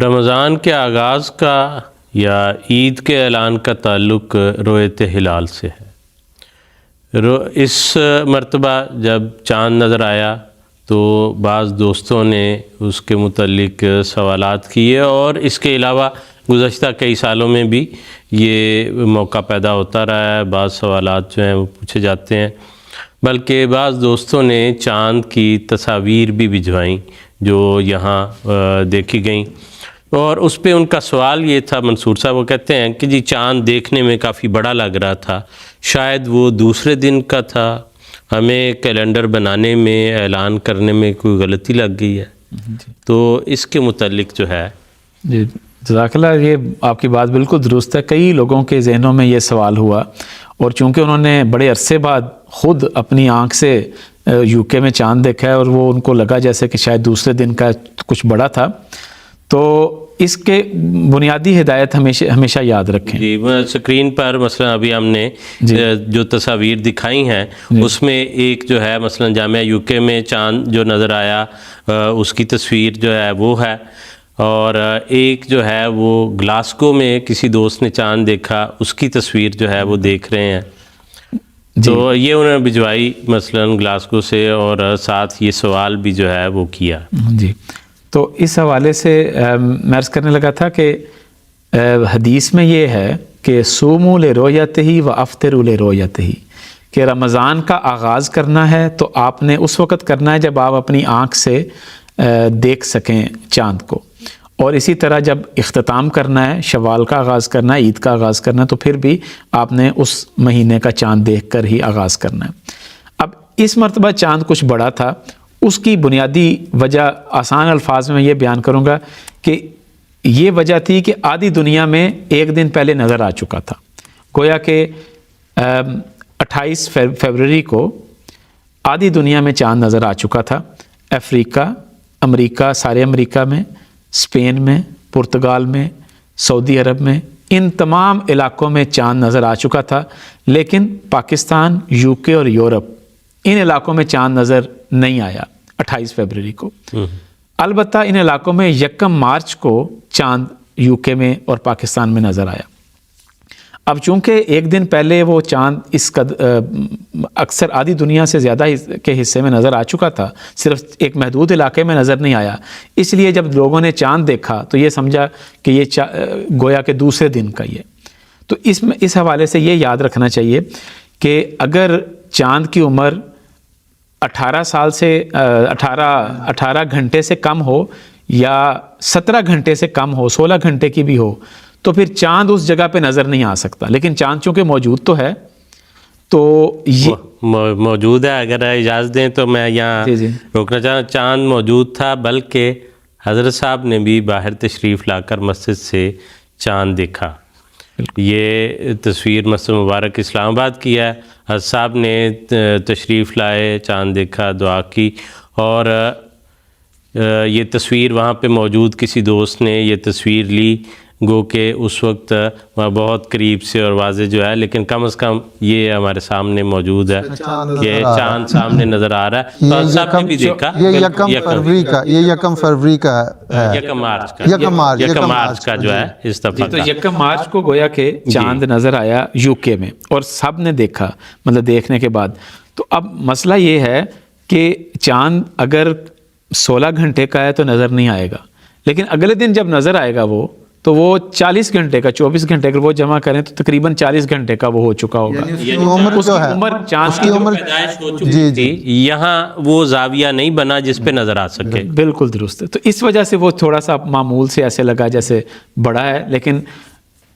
رمضان کے آغاز کا یا عید کے اعلان کا تعلق رؤیت ہلال سے ہے۔ اس مرتبہ جب چاند نظر آیا تو بعض دوستوں نے اس کے متعلق سوالات کیے، اور اس کے علاوہ گزشتہ کئی سالوں میں بھی یہ موقع پیدا ہوتا رہا ہے، بعض سوالات جو ہیں وہ پوچھے جاتے ہیں، بلکہ بعض دوستوں نے چاند کی تصاویر بھی بھجوائیں جو یہاں دیکھی گئیں، اور اس پہ ان کا سوال یہ تھا، منصور صاحب وہ کہتے ہیں کہ جی چاند دیکھنے میں کافی بڑا لگ رہا تھا، شاید وہ دوسرے دن کا تھا، ہمیں کیلنڈر بنانے میں اعلان کرنے میں کوئی غلطی لگ گئی ہے۔ تو اس کے متعلق جو ہے جی جزاک اللہ، یہ آپ کی بات بالکل درست ہے۔ کئی لوگوں کے ذہنوں میں یہ سوال ہوا، اور چونکہ انہوں نے بڑے عرصے بعد خود اپنی آنکھ سے یو کے میں چاند دیکھا ہے، اور وہ ان کو لگا جیسے کہ شاید دوسرے دن کا کچھ بڑا تھا، تو اس کے بنیادی ہدایت ہمیشہ یاد رکھیں۔ جی سکرین پر مثلا ابھی ہم نے جو تصاویر دکھائی ہیں اس میں ایک جو ہے مثلا جامعہ یو کے میں چاند جو نظر آیا اس کی تصویر جو ہے وہ ہے، اور ایک جو ہے وہ گلاسکو میں کسی دوست نے چاند دیکھا، اس کی تصویر جو ہے وہ دیکھ رہے ہیں۔ تو یہ انہوں نے بھجوائی مثلا گلاسکو سے، اور ساتھ یہ سوال بھی جو ہے وہ کیا۔ جی تو اس حوالے سے میں عرض کرنے لگا تھا کہ حدیث میں یہ ہے کہ صوموا لرؤیتہ وافطروا لرؤیتہ، کہ رمضان کا آغاز کرنا ہے تو آپ نے اس وقت کرنا ہے جب آپ اپنی آنکھ سے دیکھ سکیں چاند کو، اور اسی طرح جب اختتام کرنا ہے، شوال کا آغاز کرنا ہے، عید کا آغاز کرنا ہے، تو پھر بھی آپ نے اس مہینے کا چاند دیکھ کر ہی آغاز کرنا ہے۔ اب اس مرتبہ چاند کچھ بڑا تھا، اس کی بنیادی وجہ آسان الفاظ میں یہ بیان کروں گا کہ یہ وجہ تھی کہ آدھی دنیا میں ایک دن پہلے نظر آ چکا تھا، گویا کہ 28 فروری کو آدھی دنیا میں چاند نظر آ چکا تھا۔ افریقہ، امریکہ، سارے امریکہ میں، اسپین میں، پرتگال میں، سعودی عرب میں، ان تمام علاقوں میں چاند نظر آ چکا تھا، لیکن پاکستان، یو کے اور یورپ، ان علاقوں میں چاند نظر نہیں آیا 28 فروری کو۔ البتہ ان علاقوں میں 1 مارچ کو چاند یو کے میں اور پاکستان میں نظر آیا۔ اب چونکہ ایک دن پہلے وہ چاند اس اکثر آدھی دنیا سے زیادہ کے حصے میں نظر آ چکا تھا، صرف ایک محدود علاقے میں نظر نہیں آیا، اس لیے جب لوگوں نے چاند دیکھا تو یہ سمجھا کہ یہ گویا کہ دوسرے دن کا ہی ہے۔ تو اس حوالے سے یہ یاد رکھنا چاہیے کہ اگر چاند کی عمر 18 سال سے 18 گھنٹے سے کم ہو، یا 17 گھنٹے سے کم ہو، 16 گھنٹے کی بھی ہو، تو پھر چاند اس جگہ پہ نظر نہیں آ سکتا، لیکن چاند چونکہ موجود تو ہے، تو یہ موجود ہے۔ اگر اجازت دیں تو میں یہاں روکنا چاہتا ہوں، چاند موجود تھا، بلکہ حضرت صاحب نے بھی باہر تشریف لا کر مسجد سے چاند دیکھا۔ یہ تصویر مسجد مبارک اسلام آباد کی ہے، حضرت صاحب نے تشریف لائے، چاند دیکھا، دعا کی، اور یہ تصویر وہاں پہ موجود کسی دوست نے یہ تصویر لی، گو کہ اس وقت وہاں بہت قریب سے اور واضح جو ہے، لیکن کم از کم یہ ہمارے سامنے موجود ہے کہ چاند سامنے نظر آ رہا ہے۔ تو صاحب نے بھی دیکھا، یہ 1 فروری کا، یہ 1 فروری کا ہے، 1 مارچ کا جو ہے اس دفعہ تو 1 مارچ کو گویا کہ چاند نظر آیا یو کے میں، اور سب نے دیکھا، مطلب دیکھنے کے بعد۔ تو اب مسئلہ یہ ہے کہ چاند اگر 16 گھنٹے کا ہے تو نظر نہیں آئے گا، لیکن اگلے دن جب نظر آئے گا تو وہ 40 گھنٹے کا، 24 گھنٹے کا وہ جمع کریں تو تقریباً 40 گھنٹے کا وہ ہو چکا ہوگا۔ چاند کی پیدائش ہو چکی تھی، یہاں وہ زاویہ نہیں بنا جس پہ نظر آ سکے۔ بالکل درست ہے۔ تو اس وجہ سے وہ تھوڑا سا معمول سے ایسے لگا جیسے بڑا ہے،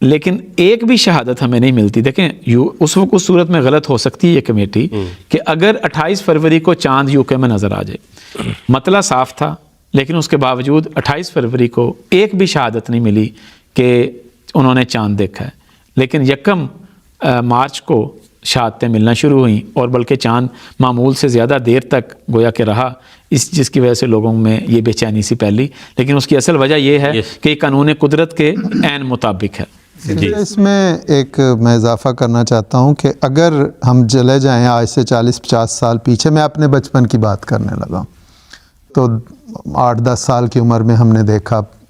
لیکن ایک بھی شہادت ہمیں نہیں ملتی۔ دیکھیں اس وقت اس صورت میں غلط ہو سکتی ہے یہ کمیٹی کہ اگر 28 فروری کو چاند یو کے میں نظر آ جائے، مطلع صاف تھا، لیکن اس کے باوجود 28 فروری کو ایک بھی شہادت نہیں ملی کہ انہوں نے چاند دیکھا ہے، لیکن 1 مارچ کو شہادتیں ملنا شروع ہوئیں، اور بلکہ چاند معمول سے زیادہ دیر تک گویا کہ رہا، جس کی وجہ سے لوگوں میں یہ بے چینی سی پھیلی، لیکن اس کی اصل وجہ یہ ہے کہ قانون قدرت کے عین مطابق ہے۔ اس میں ایک میں اضافہ کرنا چاہتا ہوں کہ اگر ہم چلے جائیں آج سے 40-50 سال پیچھے، میں اپنے بچپن کی بات کرنے لگا، تو 8-10 سال کی عمر میں ہم نے دیکھا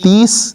30